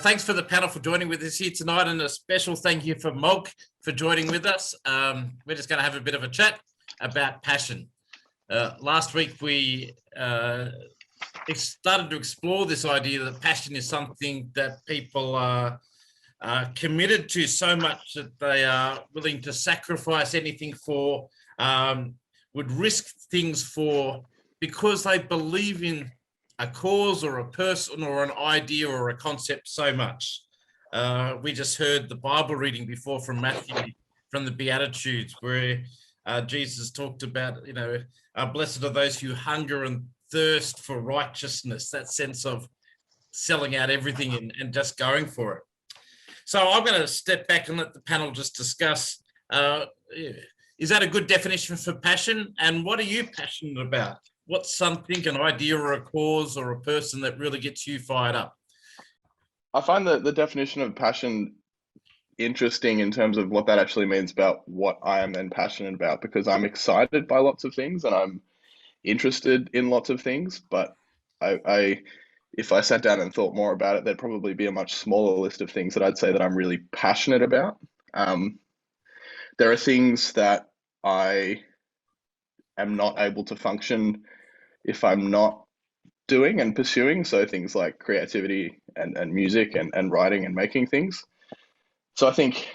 Thanks for the panel for joining with us here tonight, and a special thank you for Mulk for joining with us. We're just going to have a bit of a chat about passion. Last week we started to explore this idea that passion is something that people are committed to so much that they are willing to sacrifice anything for, would risk things for, because they believe in a cause or a person or an idea or a concept so much. We just heard the Bible reading before from Matthew, from the Beatitudes, where Jesus talked about, blessed are those who hunger and thirst for righteousness, that sense of selling out everything and just going for it. So I'm going to step back and let the panel just discuss, is that a good definition for passion? And what are you passionate about? What's something, an idea or a cause or a person that really gets you fired up? I find the definition of passion interesting in terms of what that actually means about what I am then passionate about, because I'm excited by lots of things and I'm interested in lots of things, but if I sat down and thought more about it, there'd probably be a much smaller list of things that I'd say that I'm really passionate about. There are things that I am not able to function if I'm not doing and pursuing. So things like creativity and music and writing and making things. So I think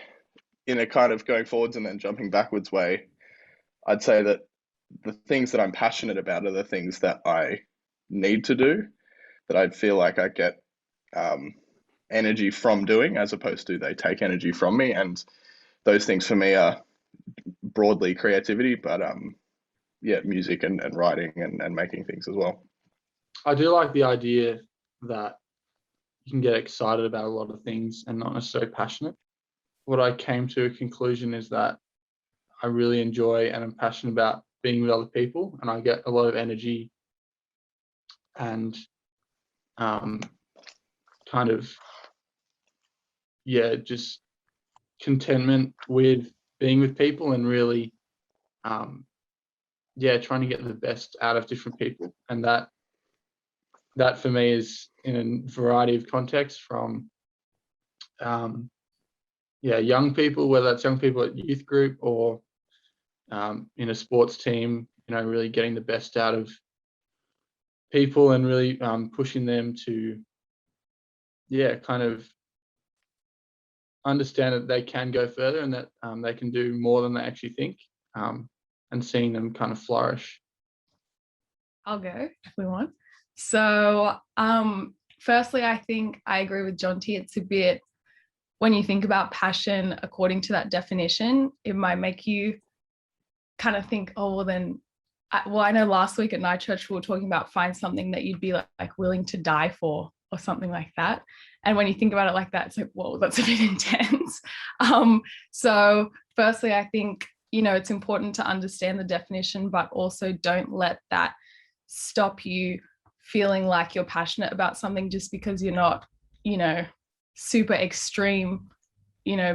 in a kind of going forwards and then jumping backwards way, I'd say that the things that I'm passionate about are the things that I need to do, that I feel like I get energy from doing, as opposed to they take energy from me. And those things for me are broadly creativity, but music and writing and making things as well. I do like the idea that you can get excited about a lot of things and not necessarily passionate. What I came to a conclusion is that I really enjoy and I'm passionate about being with other people, and I get a lot of energy and just contentment with being with people and really trying to get the best out of different people. And that for me is in a variety of contexts, from young people, whether that's young people at youth group or in a sports team, really getting the best out of people and really pushing them to kind of understand that they can go further and that they can do more than they actually think, and seeing them kind of flourish. I'll go if we want. So firstly, I think I agree with John T. It's a bit, when you think about passion according to that definition, it might make you kind of think, oh, well then, I know last week at Night Church we were talking about find something that you'd be like willing to die for or something like that. And when you think about it like that, it's like, whoa, that's a bit intense. So firstly, I think, it's important to understand the definition, but also don't let that stop you feeling like you're passionate about something just because you're not, super extreme,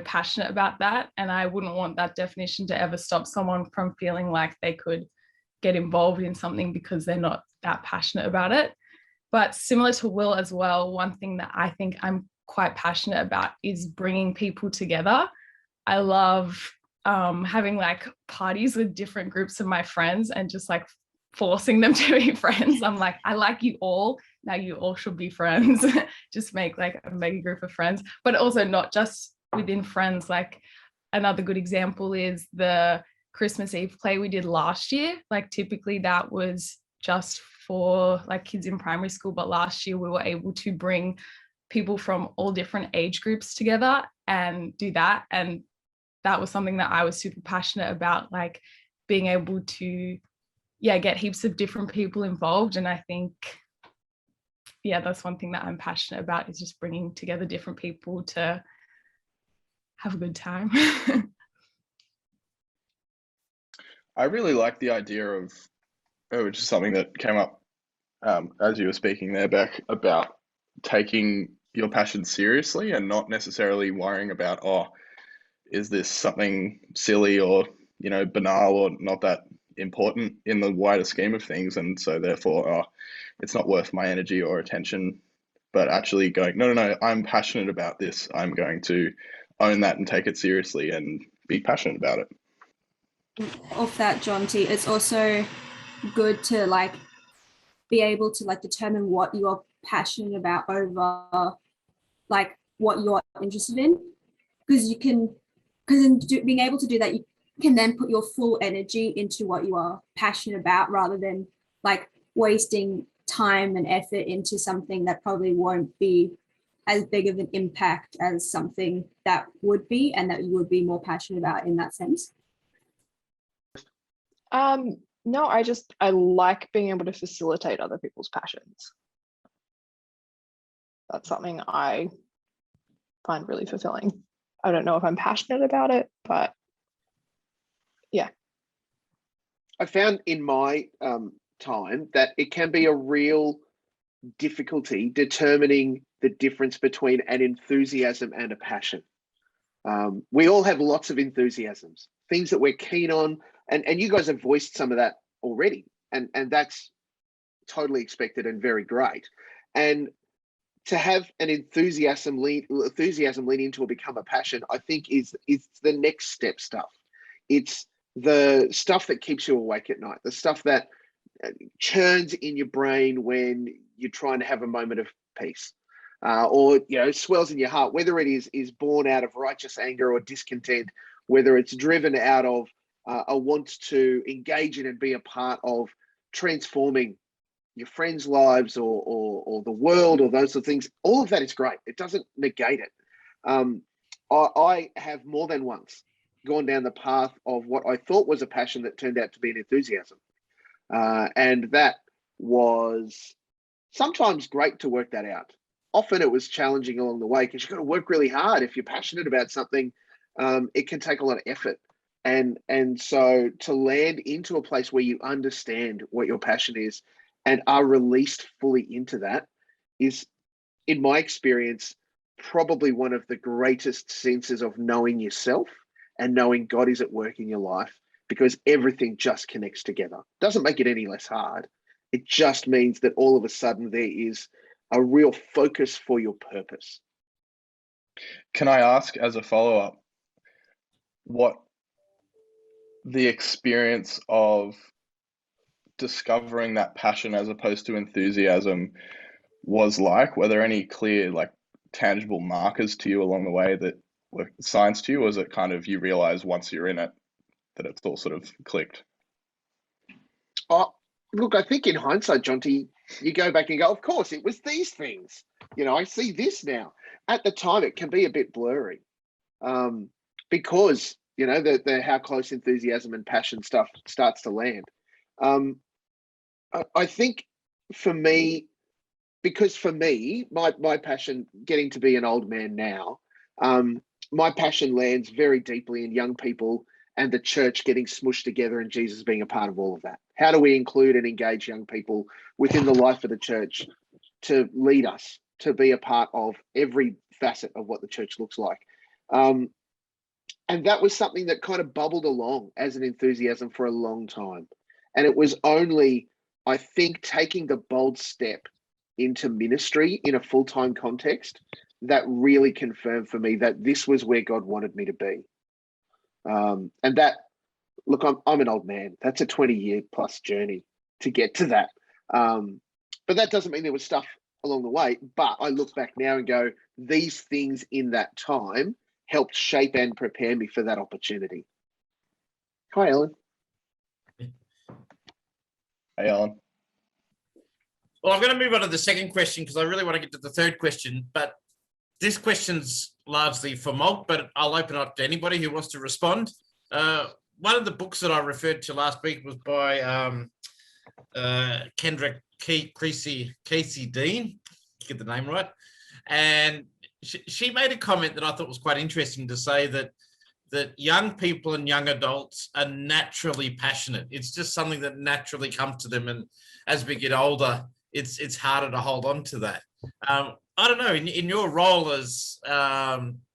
passionate about that. And I wouldn't want that definition to ever stop someone from feeling like they could get involved in something because they're not that passionate about it. But similar to Will as well, one thing that I think I'm quite passionate about is bringing people together. I love having like parties with different groups of my friends and just like forcing them to be friends. I'm like, I like you all. Now you all should be friends. Just make like a mega group of friends, but also not just within friends. Like another good example is the Christmas Eve play we did last year. Like typically that was just for like kids in primary school, but last year we were able to bring people from all different age groups together and do that. And that was something that I was super passionate about, like being able to get heaps of different people involved. And I think that's one thing that I'm passionate about, is just bringing together different people to have a good time. I really like the idea of, which is something that came up as you were speaking there, Beck, about taking your passion seriously and not necessarily worrying about, is this something silly or, banal or not that important in the wider scheme of things. And so therefore, it's not worth my energy or attention. but actually going, no, I'm passionate about this. I'm going to own that and take it seriously and be passionate about it. Off that, John T, it's also good to like be able to like determine what you're passionate about over like what you're interested in, because being able to do that, you can then put your full energy into what you are passionate about, rather than like wasting time and effort into something that probably won't be as big of an impact as something that would be, and that you would be more passionate about in that sense. No, I like being able to facilitate other people's passions. That's something I find really fulfilling. I don't know if I'm passionate about it, but yeah. I found in my time that it can be a real difficulty determining the difference between an enthusiasm and a passion. We all have lots of enthusiasms, things that we're keen on, and you guys have voiced some of that already, and that's totally expected and very great. And to have an enthusiasm lead into or become a passion, I think is the next step stuff. It's the stuff that keeps you awake at night, the stuff that churns in your brain when you're trying to have a moment of peace, or swells in your heart, whether it is born out of righteous anger or discontent, whether it's driven out of a want to engage in and be a part of transforming your friends' lives or the world or those sort of things. All of that is great. It doesn't negate it. I have more than once gone down the path of what I thought was a passion that turned out to be an enthusiasm. And that was sometimes great to work that out. Often it was challenging along the way, because you've got to work really hard. If you're passionate about something, it can take a lot of effort. And so to land into a place where you understand what your passion is and are released fully into that is, in my experience, probably one of the greatest senses of knowing yourself and knowing God is at work in your life, because everything just connects together. Doesn't make it any less hard. It just means that all of a sudden there is a real focus for your purpose. Can I ask, as a follow-up, what the experience of discovering that passion as opposed to enthusiasm was like? Were there any clear, like, tangible markers to you along the way that were signs to you, or was it kind of you realize once you're in it that it's all sort of clicked? Look, I think in hindsight, Jonty, you go back and go, of course, it was these things. I see this now. At the time, it can be a bit blurry, because, the how close enthusiasm and passion stuff starts to land. I think for me, my passion, getting to be an old man now, my passion lands very deeply in young people and the church getting smushed together and Jesus being a part of all of that. How do we include and engage young people within the life of the church to lead us, to be a part of every facet of what the church looks like? And that was something that kind of bubbled along as an enthusiasm for a long time. And it was only, I think, taking the bold step into ministry in a full-time context that really confirmed for me that this was where God wanted me to be. And that, look, I'm an old man. That's a 20-year plus journey to get to that. But that doesn't mean there was stuff along the way. But I look back now and go, these things in that time helped shape and prepare me for that opportunity. Hi, Ellen. Hey, Alan. Well, I'm going to move on to the second question because I really want to get to the third question, but this question's largely for Malt, but I'll open it up to anybody who wants to respond. One of the books that I referred to last week was by Kendra Casey Dean, get the name right, and she made a comment that I thought was quite interesting, to say that young people and young adults are naturally passionate. It's just something that naturally comes to them, and as we get older, it's harder to hold on to that. I don't know, in your role as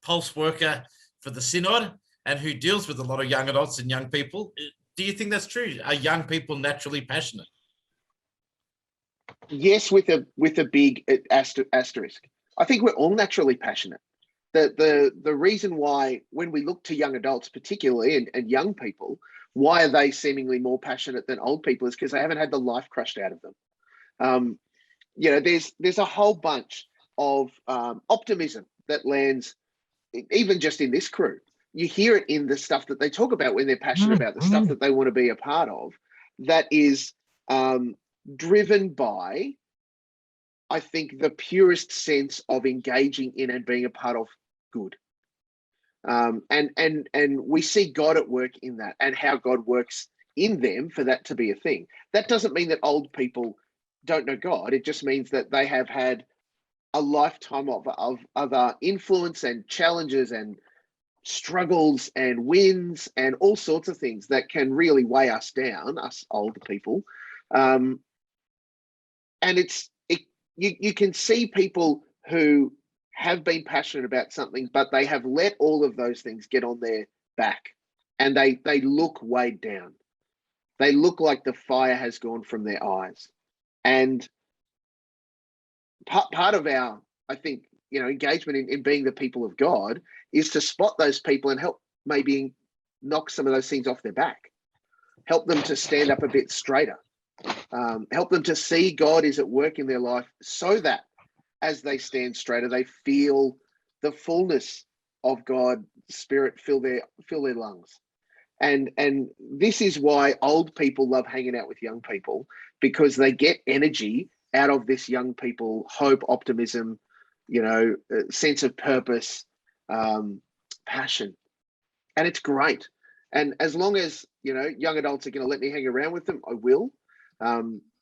pulse worker for the Synod and who deals with a lot of young adults and young people, do you think that's true? Are young people naturally passionate? yes, with a big asterisk. I think we're all naturally passionate. The reason why, when we look to young adults particularly and young people, why are they seemingly more passionate than old people is because they haven't had the life crushed out of them. You know, there's a whole bunch of optimism that lands even just in this crew. You hear it in the stuff that they talk about when they're passionate about the stuff that they want to be a part of. That is driven by, I think, the purest sense of engaging in and being a part of good. And we see God at work in that, and how God works in them for that to be a thing. That doesn't mean that old people don't know God. It just means that they have had a lifetime of other influence and challenges and struggles and wins and all sorts of things that can really weigh us down, us older people. And you can see people who have been passionate about something, but they have let all of those things get on their back, and they look weighed down. They look like the fire has gone from their eyes. And part of our, I think, engagement in being the people of God is to spot those people and help maybe knock some of those things off their back, help them to stand up a bit straighter, help them to see God is at work in their life, so that as they stand straighter, they feel the fullness of God's Spirit fill their lungs. And this is why old people love hanging out with young people, because they get energy out of this young people, hope, optimism, sense of purpose, passion. And it's great. And as long as, young adults are going to let me hang around with them, I will.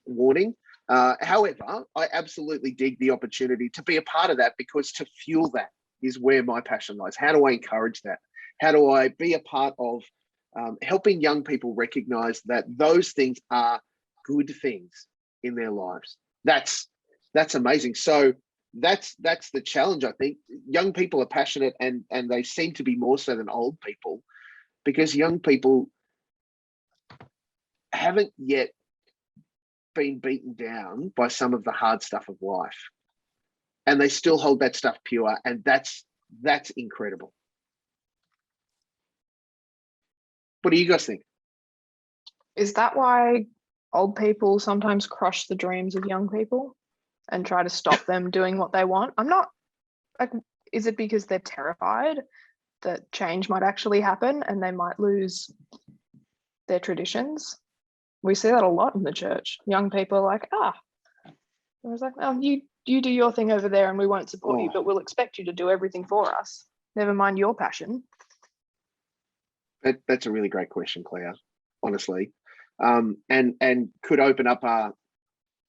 Warning. However, I absolutely dig the opportunity to be a part of that, because to fuel that is where my passion lies. How do I encourage that? How do I be a part of helping young people recognize that those things are good things in their lives? That's amazing. So that's the challenge. I think young people are passionate, and they seem to be more so than old people, because young people haven't yet been beaten down by some of the hard stuff of life, and they still hold that stuff pure, and that's incredible. What do you guys think? Is that why old people sometimes crush the dreams of young people and try to stop them doing what they want? I'm not like, is it because they're terrified that change might actually happen and they might lose their traditions? We see that a lot in the church. Young people are like, I was like, oh, you do your thing over there and we won't support you, but we'll expect you to do everything for us. Never mind your passion. That's a really great question, Claire, honestly. And could open up a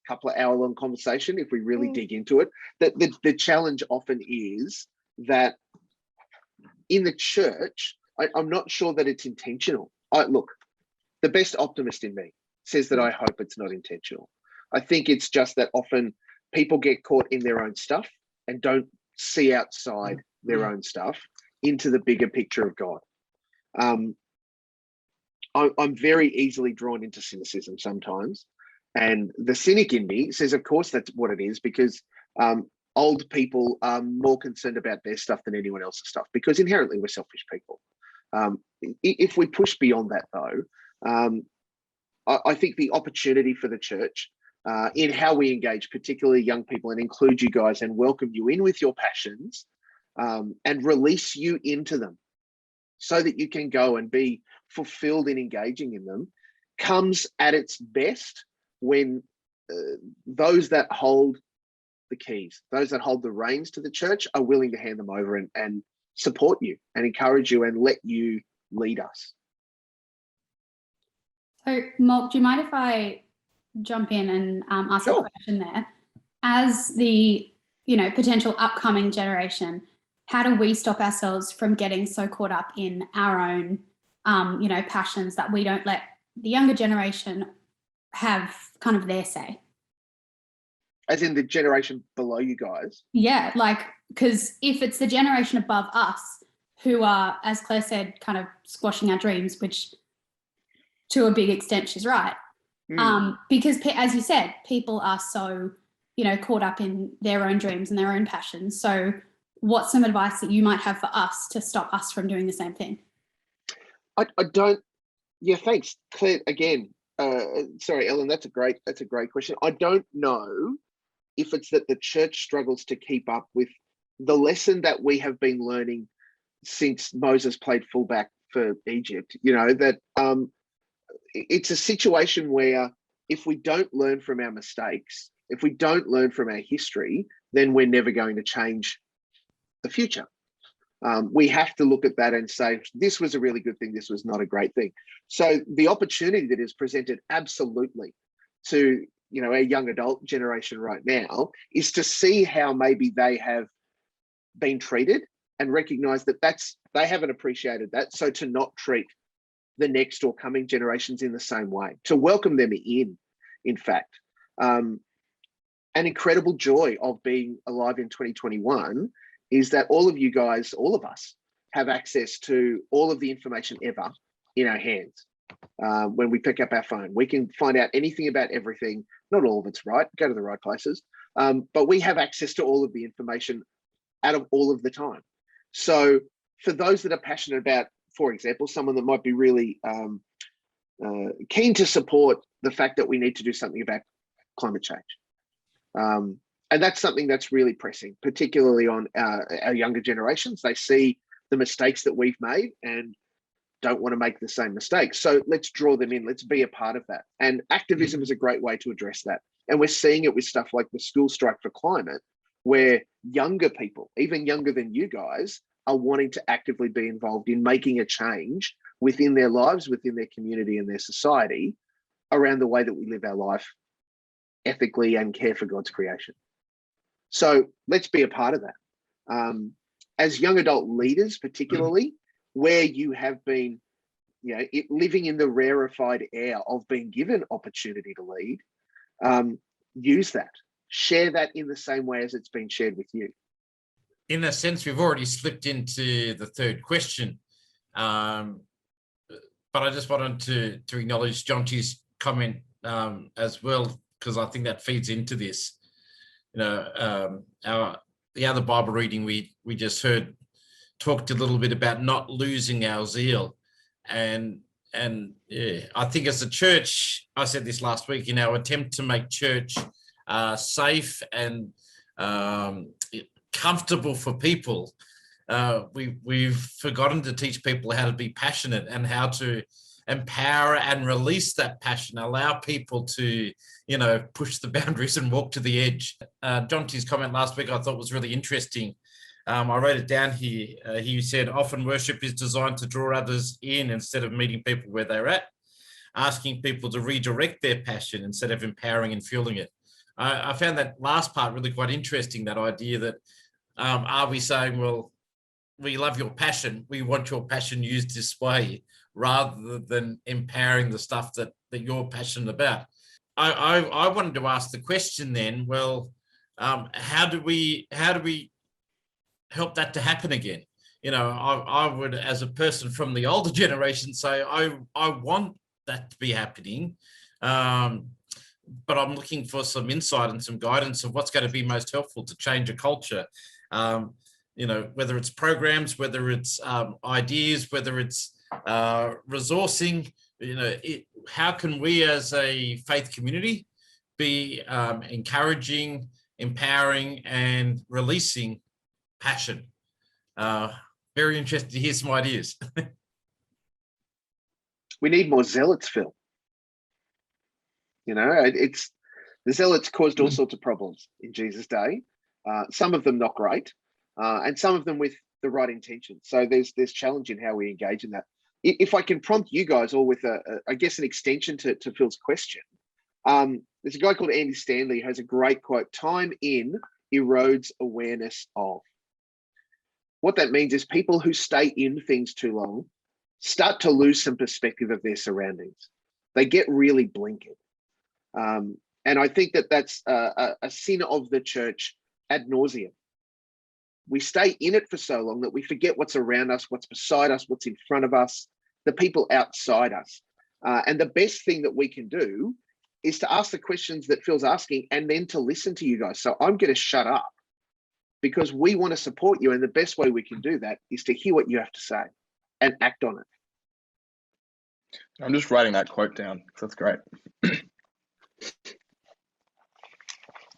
couple of hour-long conversation if we really dig into it. The challenge often is that in the church, I'm not sure that it's intentional. Look, the best optimist in me says that I hope it's not intentional. I think it's just that often people get caught in their own stuff and don't see outside their own stuff into the bigger picture of God. I'm very easily drawn into cynicism sometimes, and the cynic in me says, of course, that's what it is, because old people are more concerned about their stuff than anyone else's stuff, because inherently we're selfish people. If we push beyond that, though, I think the opportunity for the church in how we engage, particularly young people, and include you guys and welcome you in with your passions and release you into them so that you can go and be fulfilled in engaging in them, comes at its best when those that hold the keys, those that hold the reins to the church, are willing to hand them over and support you and encourage you and let you lead us. So, Mark, do you mind if I jump in and ask a question there? As the potential upcoming generation, how do we stop ourselves from getting so caught up in our own passions that we don't let the younger generation have kind of their say? As in the generation below you guys? Yeah, because if it's the generation above us who are, as Claire said, kind of squashing our dreams, which to a big extent she's right, Because as you said, people are so, caught up in their own dreams and their own passions. So what's some advice that you might have for us to stop us from doing the same thing? I don't. Yeah, thanks, Claire. Again, sorry, Ellen. That's a great question. I don't know if it's that the church struggles to keep up with the lesson that we have been learning since Moses played fullback for Egypt. That it's a situation where if we don't learn from our mistakes, if we don't learn from our history, then we're never going to change the future. We have to look at that and say, this was a really good thing, this was not a great thing. So the opportunity that is presented absolutely to our young adult generation right now is to see how maybe they have been treated and recognize that they haven't appreciated that. So to not treat the next or coming generations in the same way, to welcome them in fact. An incredible joy of being alive in 2021 is that all of you guys, all of us, have access to all of the information ever in our hands. When we pick up our phone, we can find out anything about everything. Not all of it's right, go to the right places. But we have access to all of the information out of all of the time. So for those that are passionate about, for example, someone that might be really keen to support the fact that we need to do something about climate change. And that's something that's really pressing, particularly on our younger generations. They see the mistakes that we've made and don't want to make the same mistakes. So let's draw them in. Let's be a part of that. And activism is a great way to address that. And we're seeing it with stuff like the School Strike for Climate, where younger people, even younger than you guys, are wanting to actively be involved in making a change within their lives, within their community and their society around the way that we live our life ethically and care for God's creation. So let's be a part of that. As young adult leaders, particularly, where you have been, living in the rarefied air of being given opportunity to lead, use that. Share that in the same way as it's been shared with you. In a sense, we've already slipped into the third question, but I just wanted to acknowledge Jonty's comment as well, because I think that feeds into this. The other Bible reading we just heard talked a little bit about not losing our zeal, and yeah, I think as a church, I said this last week, in our attempt to make church safe and comfortable for people, we've forgotten to teach people how to be passionate and how to empower and release that passion, allow people to, push the boundaries and walk to the edge. Jonty's comment last week I thought was really interesting. I wrote it down here. He said, often worship is designed to draw others in instead of meeting people where they're at, asking people to redirect their passion instead of empowering and fueling it. I found that last part really quite interesting, that idea that are we saying, well, we love your passion, we want your passion used this way, rather than empowering the stuff that you're passionate about. I wanted to ask the question then, well, how do we help that to happen again? I would, as a person from the older generation, say I want that to be happening, but I'm looking for some insight and some guidance of what's going to be most helpful to change a culture. Whether it's programs, whether it's ideas, whether it's resourcing, how can we as a faith community be encouraging, empowering and releasing passion? Very interested to hear some ideas. We need more zealots, Phil. It's the zealots caused all sorts of problems in Jesus' day. Some of them not great, and some of them with the right intention. So there's challenge in how we engage in that. If I can prompt you guys all with I guess an extension to Phil's question. There's a guy called Andy Stanley who has a great quote: "Time in erodes awareness of." What that means is people who stay in things too long start to lose some perspective of their surroundings. They get really blinkered. And I think that's a sin of the church ad nauseum. We stay in it for so long that we forget what's around us, what's beside us, what's in front of us, the people outside us. And the best thing that we can do is to ask the questions that Phil's asking and then to listen to you guys. So I'm going to shut up because we want to support you. And the best way we can do that is to hear what you have to say and act on it. I'm just writing that quote down. That's great.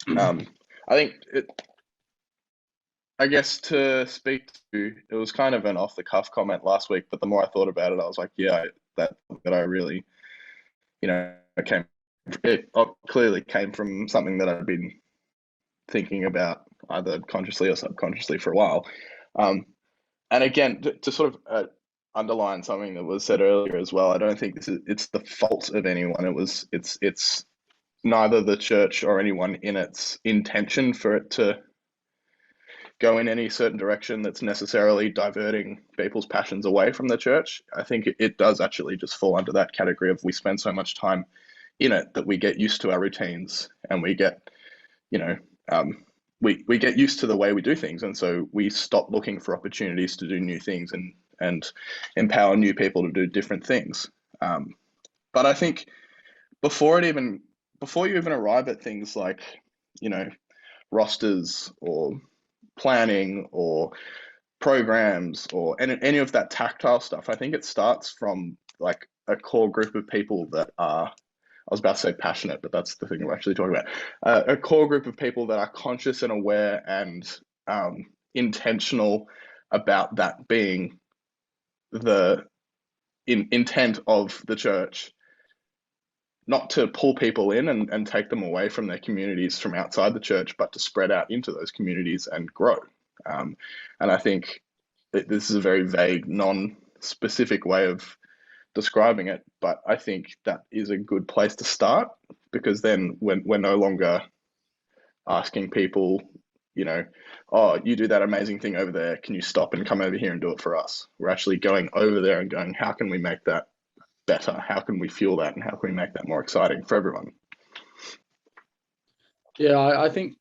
I think I guess to speak to, it was kind of an off the cuff comment last week, but the more I thought about it, I was like, yeah, that I really, it clearly came from something that I've been thinking about either consciously or subconsciously for a while. And again, to sort of underline something that was said earlier as well, I don't think it's the fault of anyone. It's neither the church or anyone in its intention for it to go in any certain direction that's necessarily diverting people's passions away from the church. I think it does actually just fall under that category of we spend so much time in it that we get used to our routines and we get, we get used to the way we do things. And so we stop looking for opportunities to do new things and empower new people to do different things. But I think before you even arrive at things like, rosters or planning or programs or any of that tactile stuff, I think it starts from like a core group of people that are, I was about to say passionate, but that's the thing we're actually talking about. A core group of people that are conscious and aware and intentional about that being the intent of the church, not to pull people in and take them away from their communities from outside the church, but to spread out into those communities and grow. And I think this is a very vague, non-specific way of describing it, but I think that is a good place to start, because then we're no longer asking people, oh, you do that amazing thing over there, can you stop and come over here and do it for us? We're actually going over there and going, how can we make that better? How can we fuel that? And how can we make that more exciting for everyone? Yeah, I think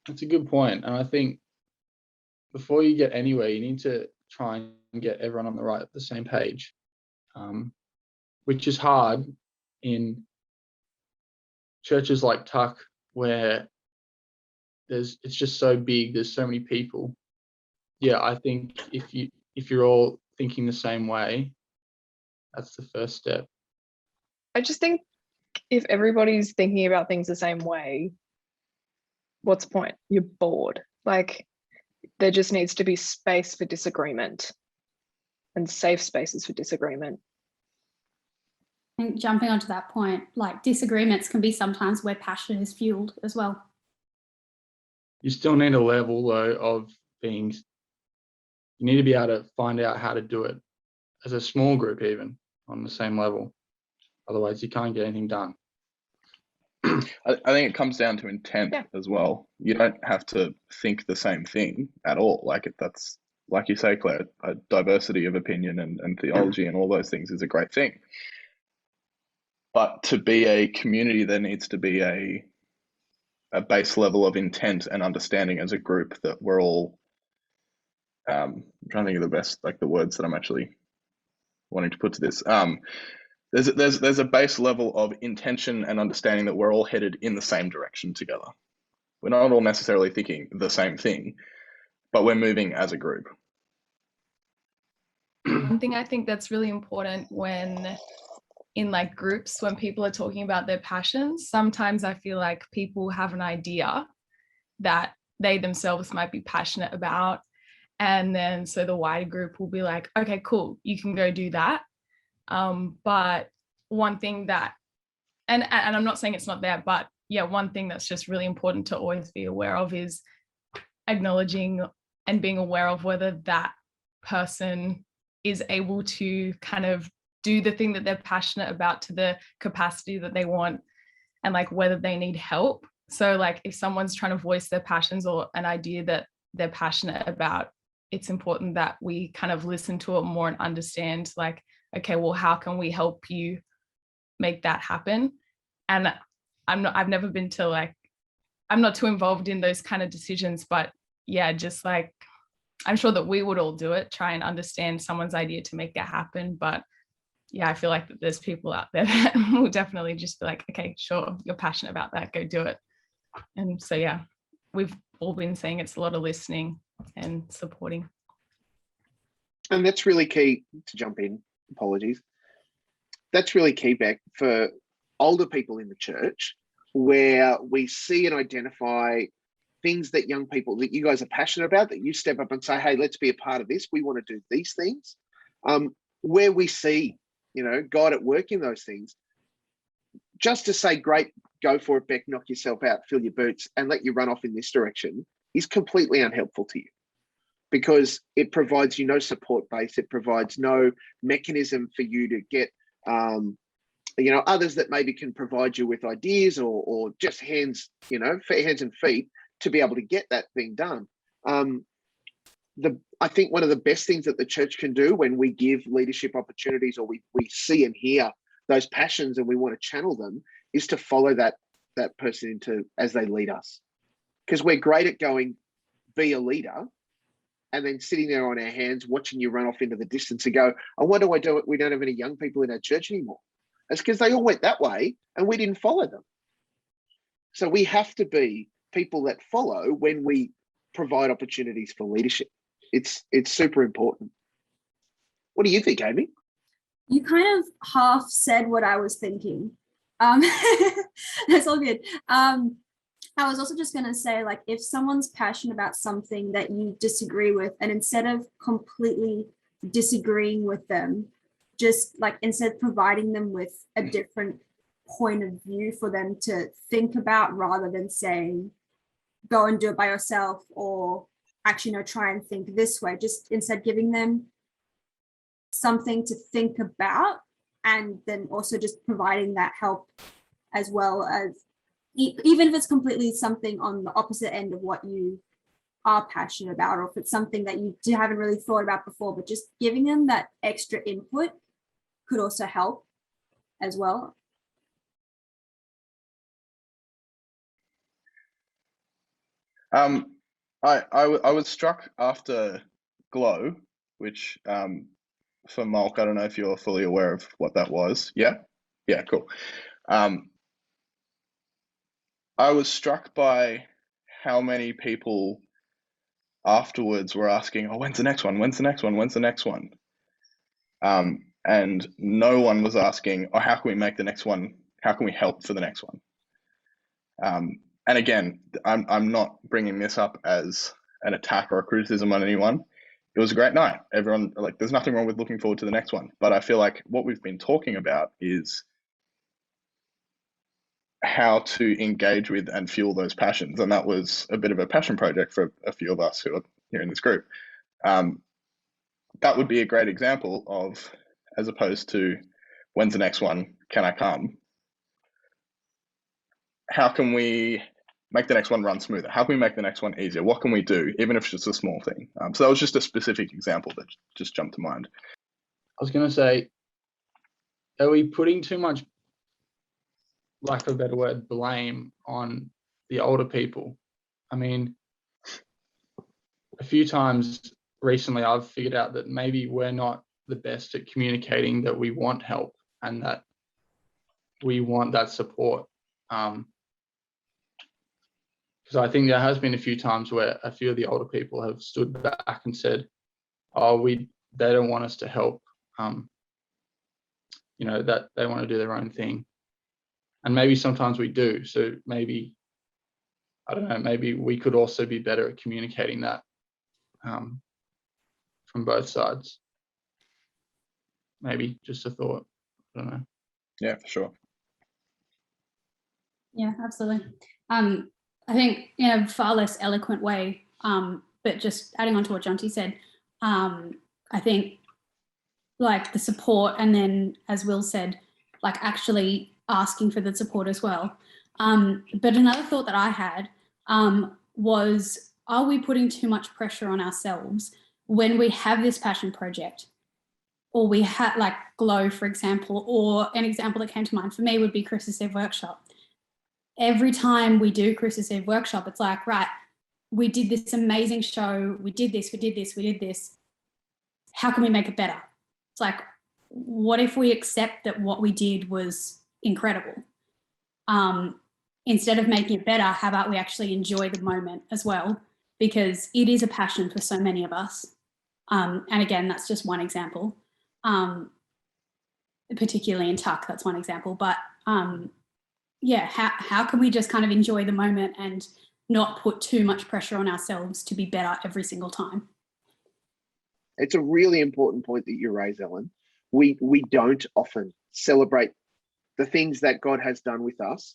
that's a good point. And I think before you get anywhere, you need to try and get everyone on the same page, which is hard in churches like Tuck, where it's just so big. There's so many people. Yeah, I think if you're all thinking the same way, that's the first step. I just think if everybody's thinking about things the same way, what's the point? You're bored. Like, there just needs to be space for disagreement and safe spaces for disagreement. I think jumping onto that point, like disagreements can be sometimes where passion is fueled as well. You still need a level though of things. You need to be able to find out how to do it as a small group, even on the same level. Otherwise, you can't get anything done. I think it comes down to intent as well. You don't have to think the same thing at all. That's like you say, Claire, a diversity of opinion and theology and all those things is a great thing. But to be a community, there needs to be a base level of intent and understanding as a group that we're all, I'm trying to think of the best, the words that I'm actually wanting to put to this. There's a base level of intention and understanding that we're all headed in the same direction together. We're not all necessarily thinking the same thing, but we're moving as a group. One thing I think that's really important when in groups, when people are talking about their passions, sometimes I feel like people have an idea that they themselves might be passionate about. And then so the wider group will be like, okay, cool, you can go do that. But one thing that, and I'm not saying it's not there, but yeah, one thing that's just really important to always be aware of is acknowledging and being aware of whether that person is able to kind of do the thing that they're passionate about to the capacity that they want, and whether they need help. So if someone's trying to voice their passions or an idea that they're passionate about, it's important that we kind of listen to it more and understand okay, well, how can we help you make that happen? And I've never been to I'm not too involved in those kind of decisions, but yeah, just I'm sure that we would all do it, try and understand someone's idea to make that happen. But yeah, I feel like that there's people out there that will definitely just be like, okay, sure, you're passionate about that, go do it. And so, yeah, we've all been saying it's a lot of listening and supporting. And that's really key, to jump in, apologies. That's really key, Beck, for older people in the church, where we see and identify things that young people, that you guys are passionate about, that you step up and say, hey, let's be a part of this. We want to do these things. Where we see, God at work in those things, just to say, great, go for it, Beck, knock yourself out, fill your boots, and let you run off in this direction is completely unhelpful to you, because it provides you no support base. It provides no mechanism for you to get, others that maybe can provide you with ideas or just hands and feet to be able to get that thing done. I think one of the best things that the church can do when we give leadership opportunities, or we see and hear those passions and we want to channel them, is to follow that person into as they lead us. Because we're great at going, be a leader, and then sitting there on our hands watching you run off into the distance and go, I wonder why we don't have any young people in our church anymore. It's because they all went that way and we didn't follow them. So we have to be people that follow when we provide opportunities for leadership. It's super important. What do you think, Amy? You kind of half said what I was thinking. That's all good. I was also just going to say, like, if someone's passionate about something that you disagree with, and instead of completely disagreeing with them, just like instead of providing them with a different point of view for them to think about, rather than saying, go and do it by yourself, or actually, try and think this way, just instead giving them something to think about, and then also just providing that help, as well as, even if it's completely something on the opposite end of what you are passionate about, or if it's something that you haven't really thought about before, but just giving them that extra input could also help as well. I was struck after Glow, which for Malk, I don't know if you're fully aware of what that was. Yeah, cool. I was struck by how many people afterwards were asking, oh, when's the next one? When's the next one? When's the next one? And no one was asking, oh, how can we make the next one? How can we help for the next one? And again, I'm not bringing this up as an attack or a criticism on anyone. It was a great night. Everyone, like, there's nothing wrong with looking forward to the next one. But I feel like what we've been talking about is how to engage with and fuel those passions. And that was a bit of a passion project for a few of us who are here in this group. That would be a great example of, as opposed to, when's the next one? Can I come? How can we make the next one run smoother? How can we make the next one easier? What can we do, even if it's just a small thing? So that was just a specific example that just jumped to mind. I was going to say, are we putting too much, lack of a better word, blame on the older people? I mean, a few times recently I've figured out that maybe we're not the best at communicating that we want help and that we want that support. Because I think there has been a few times where a few of the older people have stood back and said, oh, they don't want us to help, that they want to do their own thing. And maybe sometimes we do. So maybe, I don't know, maybe we could also be better at communicating that from both sides. Maybe just a thought. I don't know. Yeah, for sure. Yeah, absolutely. I think in a far less eloquent way, but just adding on to what Jonty said, I think like the support, and then as Will said, like actually asking for the support as well. But another thought that I had was, are we putting too much pressure on ourselves when we have this passion project? Or we had like Glow, for example, or an example that came to mind for me would be Christmas Eve workshop. Every time we do Christmas Eve workshop, it's like, right, we did this amazing show. We did this, we did this, we did this. How can we make it better? It's like, what if we accept that what we did was incredible? Instead of making it better, how about we actually enjoy the moment as well? Because it is a passion for so many of us. And again, that's just one example. Particularly in Tuck, that's one example. But yeah, how can we just kind of enjoy the moment and not put too much pressure on ourselves to be better every single time? It's a really important point that you raise, Ellen. We don't often celebrate the things that God has done with us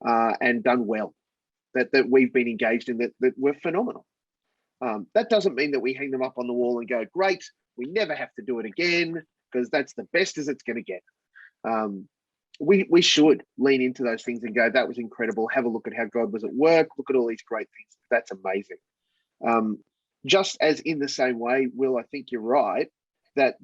and done well, that we've been engaged in, that were phenomenal. That doesn't mean that we hang them up on the wall and go, great, we never have to do it again, because that's the best as it's going to get. We should lean into those things and go, that was incredible. Have a look at how God was at work. Look at all these great things. That's amazing. Just as in the same way, Will, I think you're right, that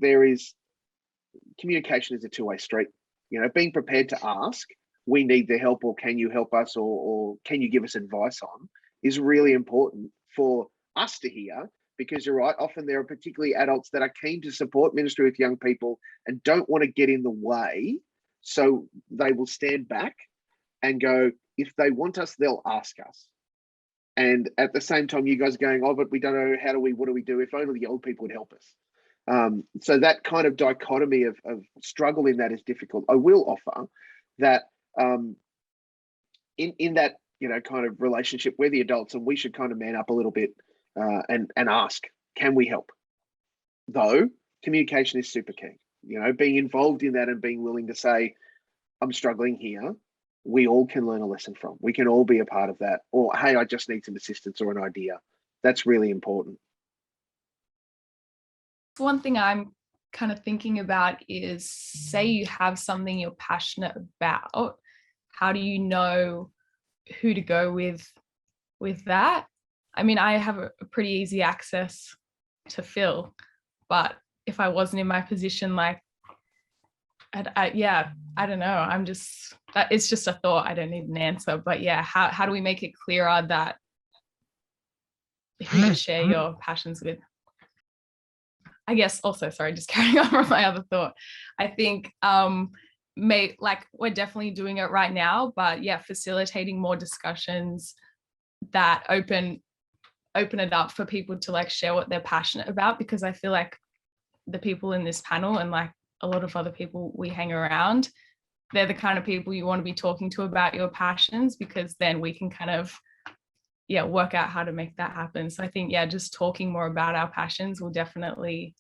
communication is a two-way street. You know, being prepared to ask, we need the help, or can you help us, or can you give us advice on, is really important for us to hear, because you're right, often there are particularly adults that are keen to support ministry with young people and don't want to get in the way, so they will stand back and go, if they want us, they'll ask us. And at the same time, you guys are going, oh, but we don't know, what do we do? If only the old people would help us. So that kind of dichotomy of struggle in that is difficult. I will offer that in that, you know, kind of relationship, we're the adults and we should kind of man up a little bit and ask, can we help? Though communication is super key. You know, being involved in that and being willing to say, I'm struggling here, we all can learn a lesson from. We can all be a part of that. Or, hey, I just need some assistance or an idea. That's really important. One thing I'm kind of thinking about is, say you have something you're passionate about, how do you know who to go with that? I mean, I have a pretty easy access to Phil, but if I wasn't in my position, like, I don't know. I'm just, it's just a thought. I don't need an answer, but yeah, how do we make it clearer that who to share your passions with? I guess also, sorry, just carrying on from my other thought. I think we're definitely doing it right now, but yeah, facilitating more discussions that open it up for people to like share what they're passionate about, because I feel like the people in this panel and like a lot of other people we hang around, they're the kind of people you want to be talking to about your passions, because then we can kind of work out how to make that happen. So I think just talking more about our passions will definitely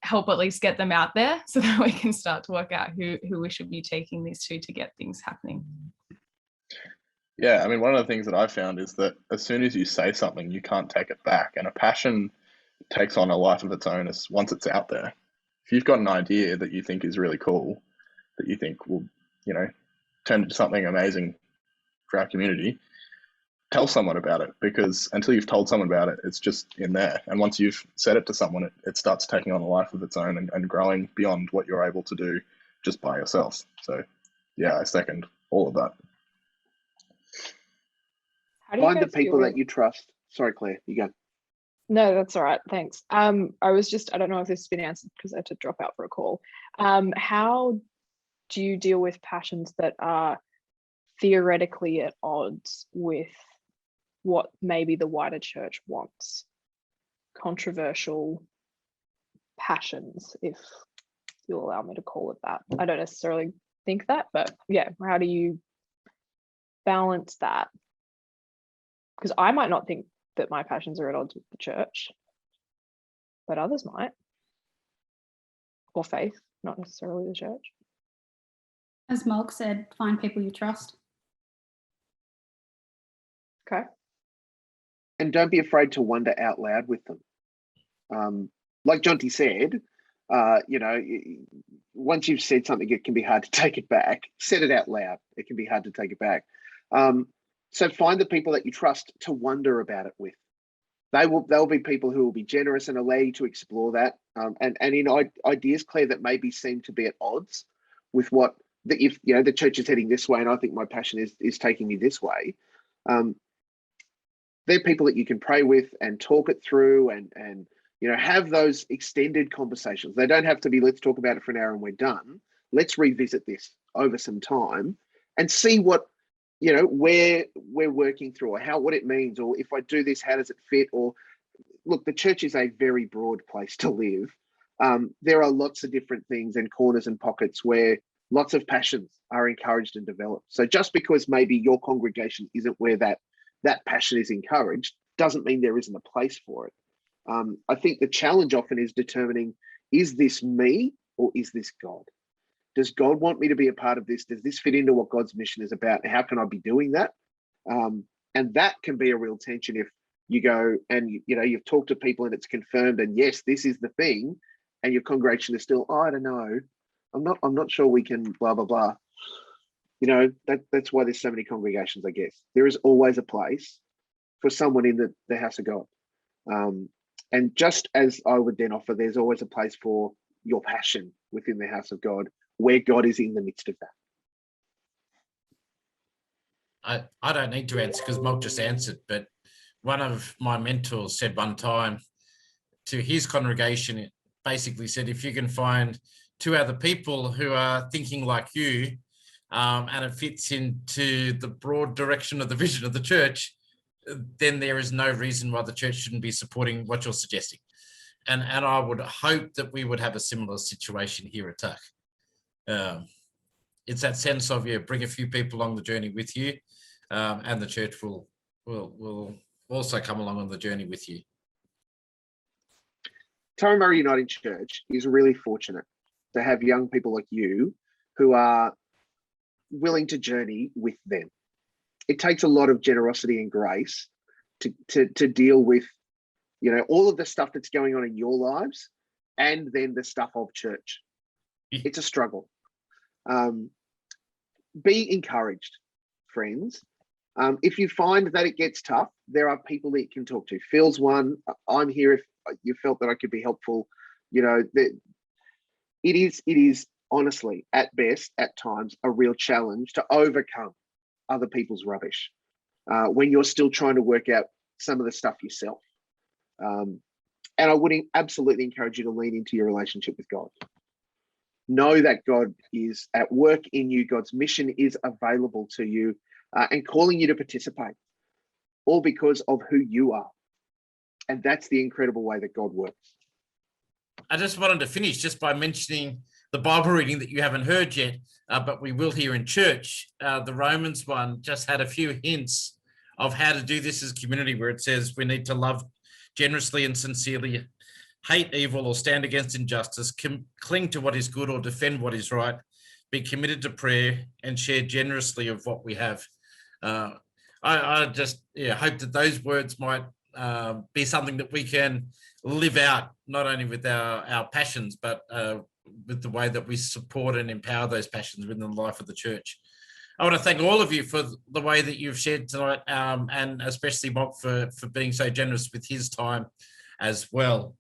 help at least get them out there, so that we can start to work out who we should be taking these to get things happening. Yeah, I mean, one of the things that I've found is that as soon as you say something, you can't take it back. And a passion takes on a life of its own once it's out there. If you've got an idea that you think is really cool, that you think will, you know, turn into something amazing for our community, tell someone about it, because until you've told someone about it, it's just in there. And once you've said it to someone, it starts taking on a life of its own and growing beyond what you're able to do just by yourself. So yeah, I second all of that. How do you Find the guys deal people with- that you trust. Sorry, Claire, you go. No, that's all right. Thanks. I don't know if this has been answered because I had to drop out for a call. How do you deal with passions that are theoretically at odds with what maybe the wider church wants? Controversial passions, if you'll allow me to call it that. I don't necessarily think that, but yeah, how do you balance that? Because I might not think that my passions are at odds with the church, but others might. Or faith, not necessarily the church. As Mulk said, find people you trust. Okay. And don't be afraid to wonder out loud with them. Like Jonty said, you know, once you've said something, it can be hard to take it back. Said it out loud, it can be hard to take it back. So find the people that you trust to wonder about it with. They'll be people who will be generous and allow you to explore that. And in ideas, Claire, that maybe seem to be at odds with what if you know the church is heading this way, and I think my passion is taking me this way. They're people that you can pray with and talk it through and have those extended conversations. They don't have to be, let's talk about it for an hour and we're done. Let's revisit this over some time and see what, where we're working through, or what it means, or if I do this, how does it fit? Or look, the church is a very broad place to live. There are lots of different things and corners and pockets where lots of passions are encouraged and developed. So just because maybe your congregation isn't where that passion is encouraged, doesn't mean there isn't a place for it. I think the challenge often is determining, is this me or is this God? Does God want me to be a part of this? Does this fit into what God's mission is about? How can I be doing that? And that can be a real tension if you go and you've talked to people and it's confirmed, and yes, this is the thing, and your congregation is still, I don't know, I'm not sure we can blah blah blah. That's why there's so many congregations. I guess there is always a place for someone in the house of God. And just as I would then offer, there's always a place for your passion within the house of God, where God is in the midst of that. I don't need to answer because Mark just answered, but one of my mentors said one time to his congregation, it basically said, if you can find 2 other people who are thinking like you, and it fits into the broad direction of the vision of the church, then there is no reason why the church shouldn't be supporting what you're suggesting. And I would hope that we would have a similar situation here at Tuck. It's that sense of, bring a few people along the journey with you, and the church will also come along on the journey with you. Turramurra Uniting Church is really fortunate to have young people like you who are willing to journey with them. It takes a lot of generosity and grace to deal with, all of the stuff that's going on in your lives and then the stuff of church. It's a struggle. Be encouraged, friends. If you find that it gets tough, there are people that you can talk to. Phil's one. I'm here if you felt that I could be helpful. It is honestly, at best, at times, a real challenge to overcome other people's rubbish when you're still trying to work out some of the stuff yourself. And I would absolutely encourage you to lean into your relationship with God. Know that God is at work in you. God's mission is available to you and calling you to participate, all because of who you are. And that's the incredible way that God works. I just wanted to finish just by mentioning the Bible reading that you haven't heard yet, but we will hear in church. The Romans one just had a few hints of how to do this as a community, where it says we need to love generously and sincerely, hate evil or stand against injustice, cling to what is good or defend what is right, be committed to prayer and share generously of what we have. I just hope that those words might be something that we can live out, not only with our passions, but with the way that we support and empower those passions within the life of the church. I want to thank all of you for the way that you've shared tonight, and especially Mark for being so generous with his time as well.